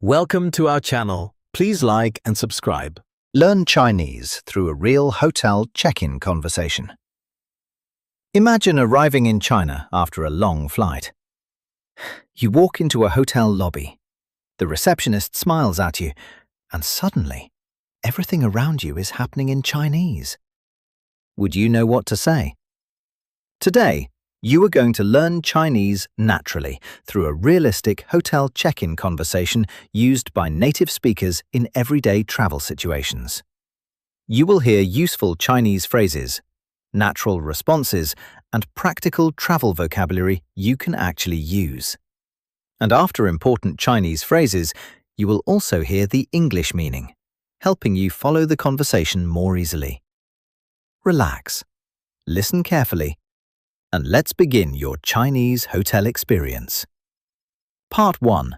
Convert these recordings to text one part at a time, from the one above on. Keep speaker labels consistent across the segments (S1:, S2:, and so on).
S1: Welcome to our channel. Please like and subscribe.
S2: Learn Chinese through a real hotel check-in conversation. Imagine arriving in China after a long flight. You walk into a hotel lobby. The receptionist smiles at you, and suddenly, everything around you is happening in Chinese. Would you know what to say? Today, you are going to learn Chinese naturally through a realistic hotel check-in conversation used by native speakers in everyday travel situations. You will hear useful Chinese phrases, natural responses, and practical travel vocabulary you can actually use. And after important Chinese phrases, you will also hear the English meaning, helping you follow the conversation more easily. Relax, listen carefully, and let's begin your Chinese hotel experience. Part 1.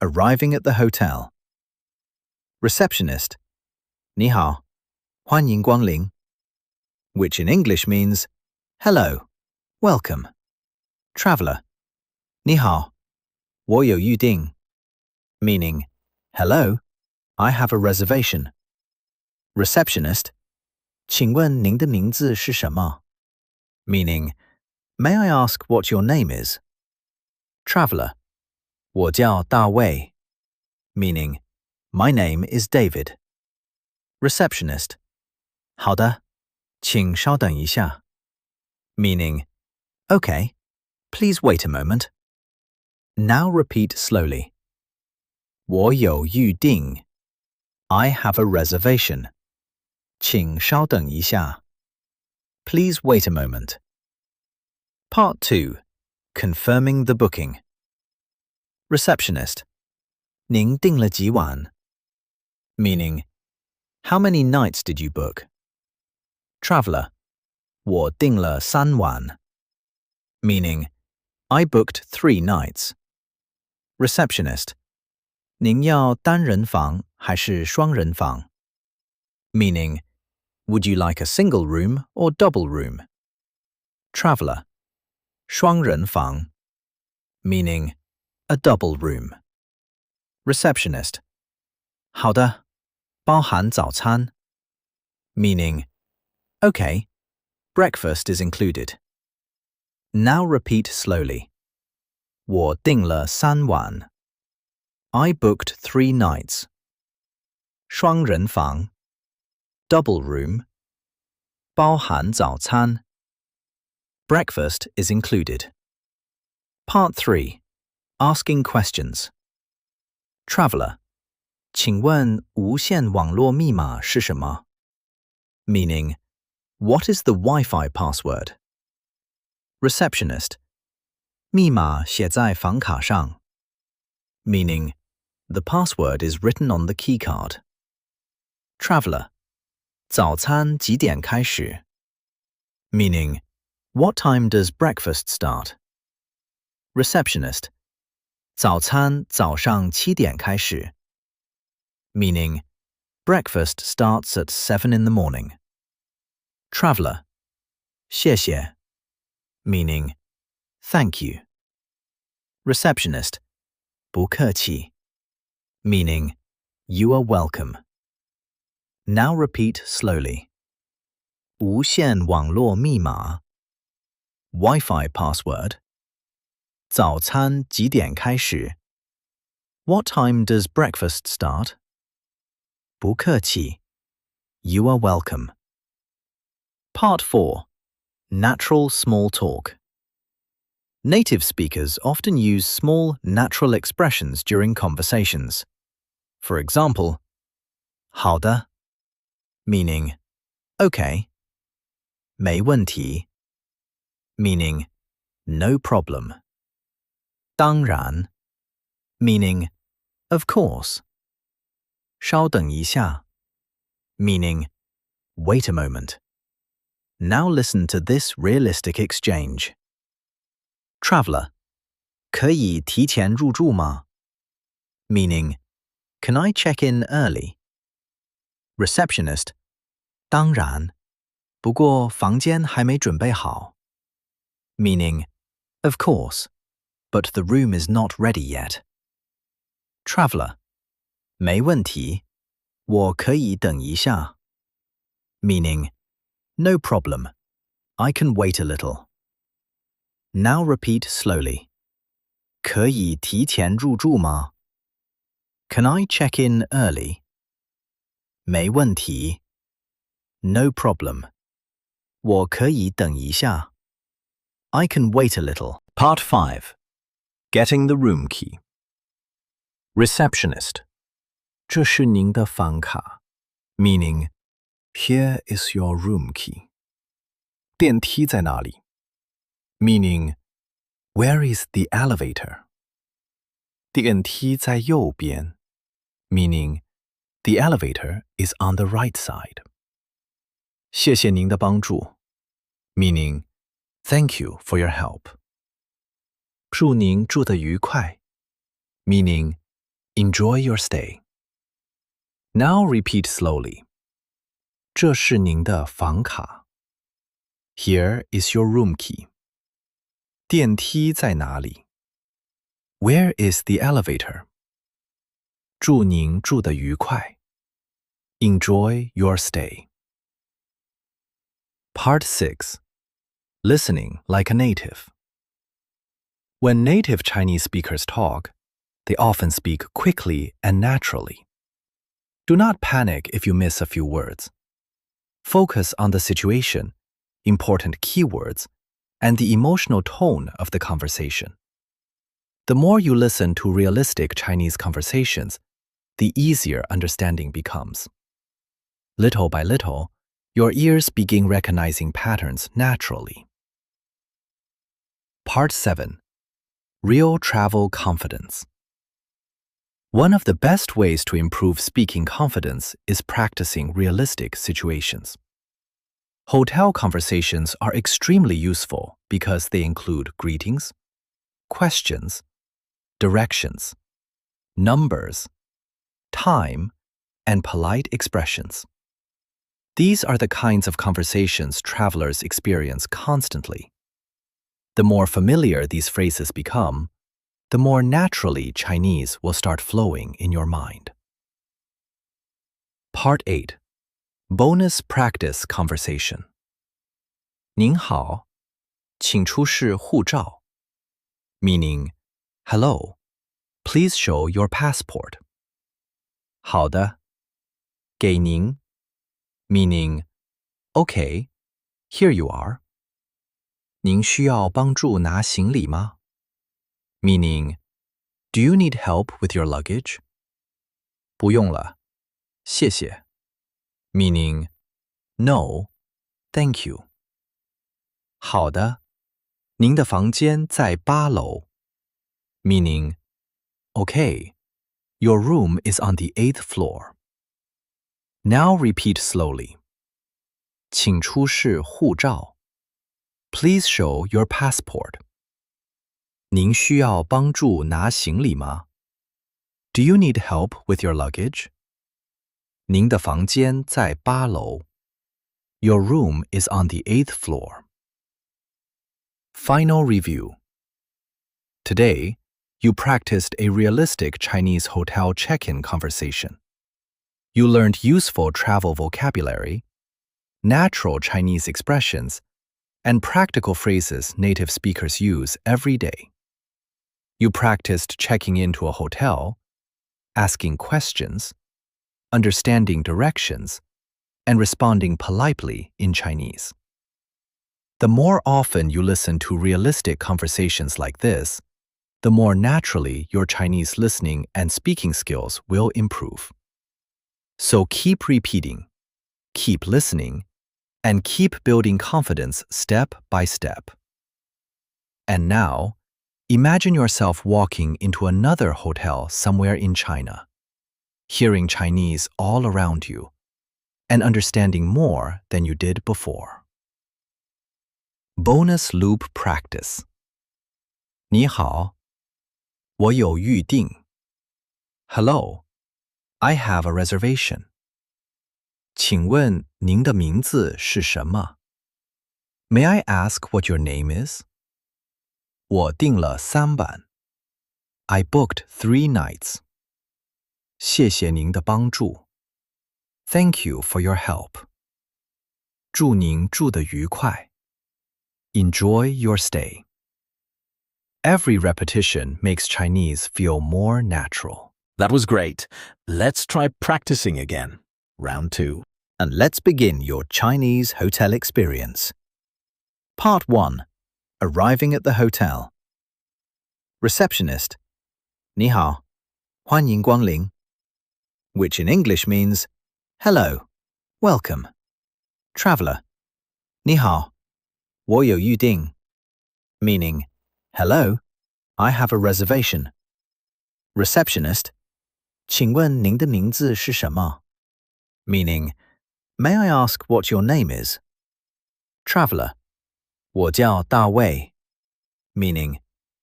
S2: Arriving at the hotel. Receptionist, 你好，欢迎光临, which in English means, hello, welcome. Traveler, 你好，我有预订, meaning, hello, I have a reservation. Receptionist, 请问您的名字是什么? Meaning, may I ask what your name is? Traveler, 我叫大卫, meaning, my name is David. Receptionist, 好的，请稍等一下, meaning, okay, please wait a moment. Now repeat slowly. 我有预订, I have a reservation. 请稍等一下. Please wait a moment. Part 2. Confirming the booking. Receptionist, 您订了几晚? Meaning, how many nights did you book? Traveler, 我订了3晚. Meaning, I booked 3 nights. Receptionist, 您要单人房还是双人房? Meaning, would you like a single room or double room? Traveler, 双人房, meaning, a double room. Receptionist, 好的，包含早餐, meaning, okay, breakfast is included. Now repeat slowly. 我订了3晚. I booked 3 nights. 双人房, double room, 包含早餐. Breakfast is included. Part 3. Asking questions. Traveler, 请问无线网络密码是什么? Meaning, what is the Wi-Fi password? Receptionist, 密码写在房卡上. Meaning, the password is written on the keycard. Traveler, 早餐几点开始? Meaning, what time does breakfast start? Receptionist, 早餐早上7点开始. Meaning, breakfast starts at 7 in the morning. Traveler, 谢谢. Meaning, thank you. Receptionist, 不客气. Meaning, you are welcome. Now repeat slowly. 无线网络密码 Wi-Fi password. 早餐几点开始? What time does breakfast start? 不客气 You are welcome. Part 4. Natural small talk. Native speakers often use small, natural expressions during conversations. For example, 好的, meaning, okay. 没问题, meaning, no problem. 当然, meaning, of course. 稍等一下, meaning, wait a moment. Now listen to this realistic exchange. Traveler, 可以提前入住吗? Meaning, can I check in early? Receptionist, 当然, 不过房间还没准备好. Meaning, of course, but the room is not ready yet. Traveler, 没问题，我可以等一下 meaning, no problem, I can wait a little. Now repeat slowly. 可以提前入住吗 Can I check in early? 没问题 No problem. 我可以等一下 I can wait a little.
S1: Part 5. Getting the room key. Receptionist. 这是您的房卡 meaning, here is your room key. 电梯在哪里 meaning, where is the elevator? 电梯在右边 meaning, the elevator is on the right side. 谢谢您的帮助 meaning, thank you for your help. 祝您住得愉快 meaning, enjoy your stay. Now repeat slowly. 这是您的房卡 Here is your room key. 电梯在哪里 Where is the elevator? 祝您住得愉快 Enjoy your stay. Part 6. Listening like a native. When native Chinese speakers talk, they often speak quickly and naturally. Do not panic if you miss a few words. Focus on the situation, important keywords, and the emotional tone of the conversation. The more you listen to realistic Chinese conversations, the easier understanding becomes. Little by little, your ears begin recognizing patterns naturally. Part 7. Real Travel Confidence. One of the best ways to improve speaking confidence is practicing realistic situations. Hotel conversations are extremely useful because they include greetings, questions, directions, numbers, time, and polite expressions. These are the kinds of conversations travelers experience constantly. The more familiar these phrases become, the more naturally Chinese will start flowing in your mind. Part 8. Bonus Practice Conversation. 您好，请出示护照 meaning, hello, please show your passport. 好的，给您 meaning, okay, here you are. 您需要帮助拿行李吗 meaning, do you need help with your luggage? 不用了，谢谢 meaning, no, thank you. 好的，您的房间在8楼 meaning, okay, your room is on the 8th floor. Now repeat slowly. 请出示护照 Please show your passport. 您需要帮助拿行李吗 Do you need help with your luggage? 您的房间在8楼 Your room is on the 8th floor. Final review. Today, you practiced a realistic Chinese hotel check-in conversation. You learned useful travel vocabulary, natural Chinese expressions, and practical phrases native speakers use every day. You practiced checking into a hotel, asking questions, understanding directions, and responding politely in Chinese. The more often you listen to realistic conversations like this, the more naturally your Chinese listening and speaking skills will improve. So keep repeating, keep listening, and keep building confidence step by step. And now, imagine yourself walking into another hotel somewhere in China, hearing Chinese all around you, and understanding more than you did before. Bonus Loop Practice. 你好，我有预定 Hello, I have a reservation. 请问您的名字是什么 May I ask what your name is? 我订了3晚 I booked 3 nights. 谢谢您的帮助。Thank you for your help. 祝您住得愉快。Enjoy your stay. Every repetition makes Chinese feel more natural.
S3: That was great. Let's try practicing again. Round 2.
S2: And let's begin your Chinese hotel experience. Part 1. Arriving at the hotel. Receptionist. 你好，欢迎光临, which in English means hello, welcome. Traveler. 你好，我有预定, meaning hello, I have a reservation. Receptionist. 请问您的名字是什么? Meaning, may I ask what your name is? Traveler. 我叫大卫, meaning,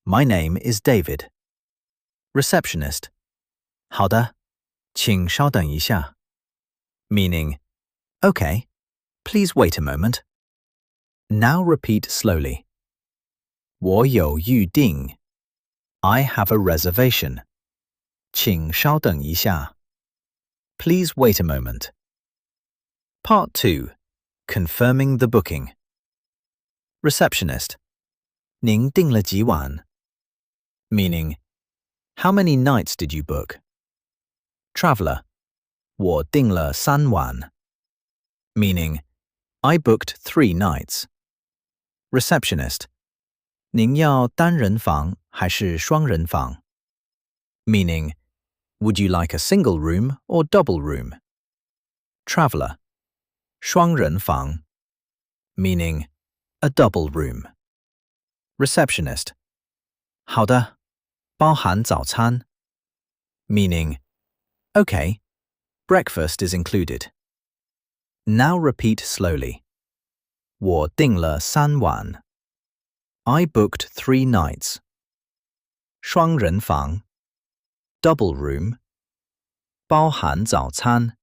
S2: my name is David. Receptionist. 好的，请稍等一下, meaning, okay, please wait a moment. Now repeat slowly. 我有预定, I have a reservation. 请稍等一下, please wait a moment. Part 2. Confirming the booking. Receptionist. 您订了几晚? Meaning, how many nights did you book? Traveler. 我订了3晚. Meaning, I booked 3 nights. Receptionist. 您要单人房还是双人房? Meaning, would you like a single room or double room? Traveler. 双人房. Meaning, a double room. Receptionist. 好的，包含早餐. Meaning, okay, breakfast is included. Now repeat slowly. 我订了3晚. I booked 3 nights. 双人房. Double room. 包含早餐.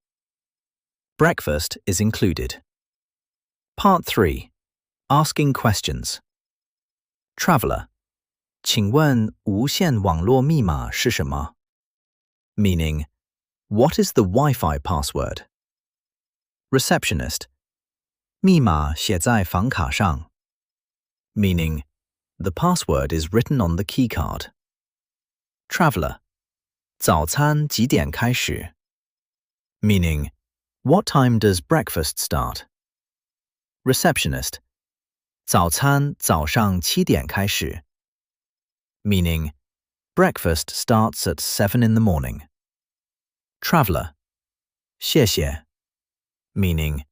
S2: Breakfast is included. Part 3. Asking questions. Traveler. 请问无线网络密码是什么? Meaning, what is the Wi-Fi password? Receptionist. 密码写在房卡上. Meaning, the password is written on the keycard. Traveler. 早餐几点开始? Meaning, what time does breakfast start? Receptionist. 早餐早上7点开始. Meaning, breakfast starts at 7 in the morning. Traveler. 谢谢. Meaning,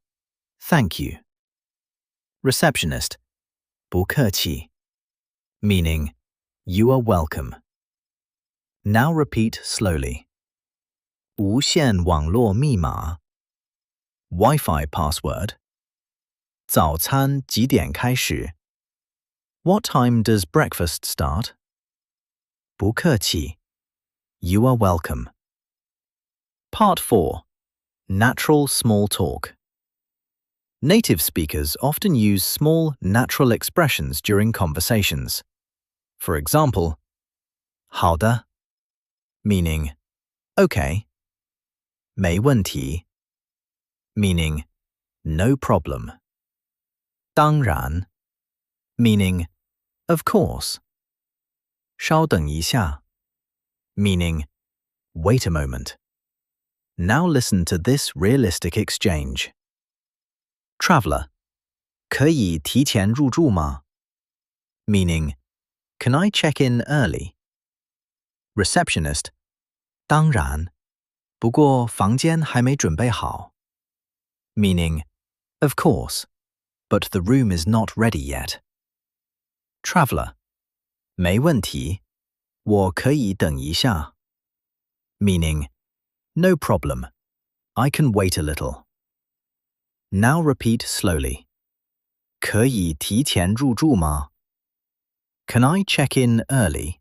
S2: thank you. Receptionist. 不客气. Meaning, you are welcome. Now repeat slowly. 无线网络密码 Wi-Fi password. 早餐几点开始? What time does breakfast start? 不客气. You are welcome. Part 4. Natural small talk. Native speakers often use small, natural expressions during conversations. For example, 好的, meaning, okay. 没问题, meaning, no problem. 当然, meaning, of course. 稍等一下, meaning, wait a moment. Now listen to this realistic exchange. Traveler. 可以提前入住吗? Meaning, can I check in early? Receptionist. 当然, 不过房间还没准备好. Meaning, of course, but the room is not ready yet. Traveler. 没问题, 我可以等一下. Meaning, no problem, I can wait a little. Now repeat slowly. 可以提前入住吗? Can I check in early?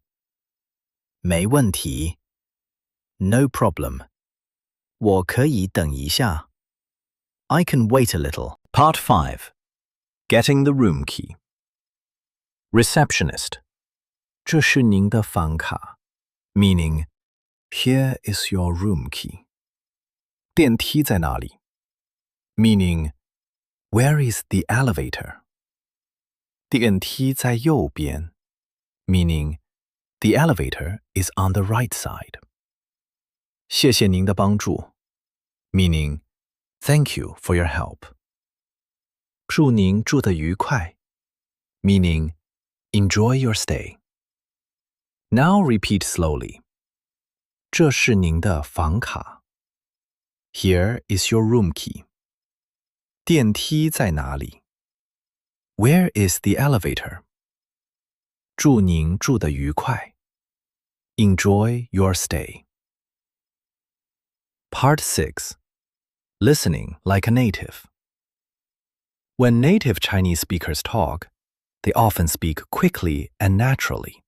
S2: 没问题. No problem. 我可以等一下. I can wait a little.
S3: Part 5. Getting the room key.
S1: Receptionist. 这是您的房卡. Meaning, Here is your room key. 电梯在哪里? Meaning, where is the elevator? 电梯在右边. Meaning, the elevator is on the right side. 谢谢您的帮助. Meaning, thank you for your help. 祝您住得愉快. Meaning, enjoy your stay. Now repeat slowly. 这是您的房卡. Here is your room key. 电梯在哪里? Where is the elevator? 祝您住得愉快. Enjoy your stay. Part 6. Listening like a native. When native Chinese speakers talk, they often speak quickly and naturally.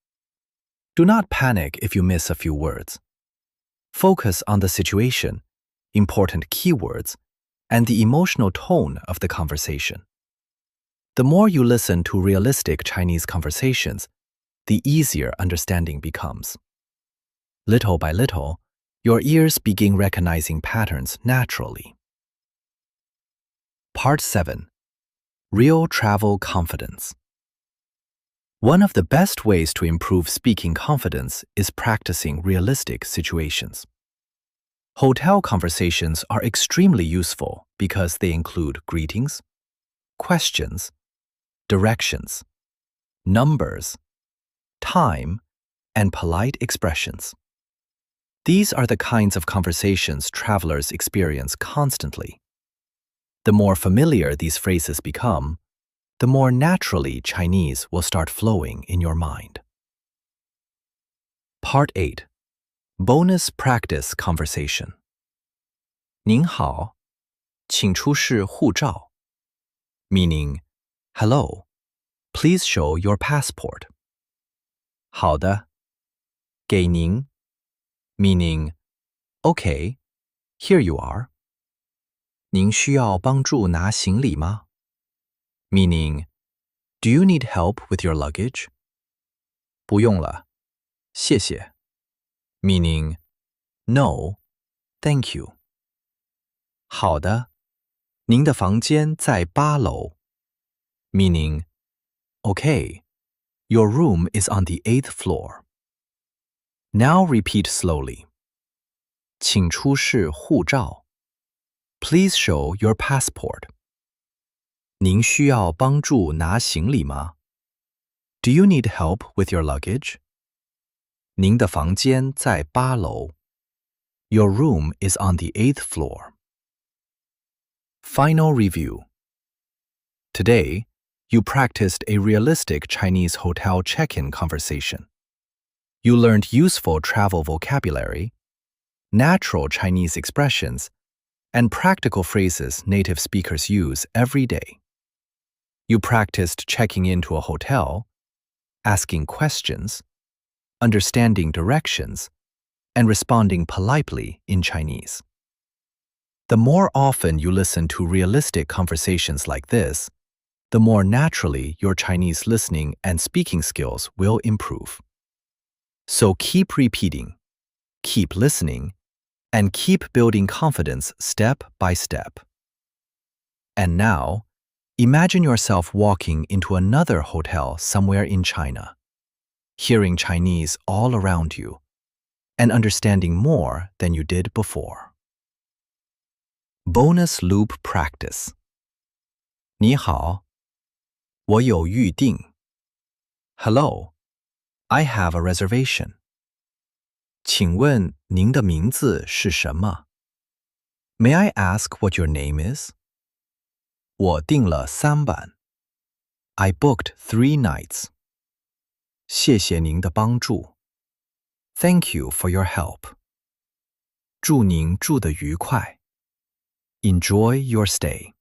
S1: Do not panic if you miss a few words. Focus on the situation, important keywords, and the emotional tone of the conversation. The more you listen to realistic Chinese conversations, the easier understanding becomes. Little by little, your ears begin recognizing patterns naturally. Part 7. Real travel confidence. One of the best ways to improve speaking confidence is practicing realistic situations. Hotel conversations are extremely useful because they include greetings, questions, directions, numbers, time, and polite expressions. These are the kinds of conversations travelers experience constantly. The more familiar these phrases become, the more naturally Chinese will start flowing in your mind. Part 8. Bonus practice conversation. 您好，请出示护照. Meaning, hello, please show your passport. 好的，给您. Meaning, okay, here you are. 您需要帮助拿行李吗? Meaning, do you need help with your luggage? 不用了，谢谢. Meaning, no, thank you. 好的，您的房间在8楼. Meaning, okay, your room is on the 8th floor. Now repeat slowly. 请出示护照. Please show your passport. 您需要帮助拿行李吗? Do you need help with your luggage? 您的房间在8楼. Your room is on the 8th floor. Final review. Today, you practiced a realistic Chinese hotel check-in conversation. You learned useful travel vocabulary, natural Chinese expressions, and practical phrases native speakers use every day. You practiced checking into a hotel, asking questions, understanding directions, and responding politely in Chinese. The more often you listen to realistic conversations like this, the more naturally your Chinese listening and speaking skills will improve. So keep repeating, keep listening, and keep building confidence step by step. And now, imagine yourself walking into another hotel somewhere in China, hearing Chinese all around you, and understanding more than you did before. Bonus loop practice. 你好，我有预定. Hello, I have a reservation. 请问您的名字是什么? May I ask what your name is? 我订了3晚. I booked 3 nights. 谢谢您的帮助. Thank you for your help. 祝您住得愉快. Enjoy your stay.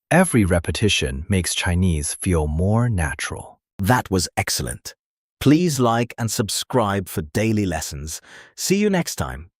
S1: Every repetition makes Chinese feel more natural.
S3: That was excellent. Please like and subscribe for daily lessons. See you next time.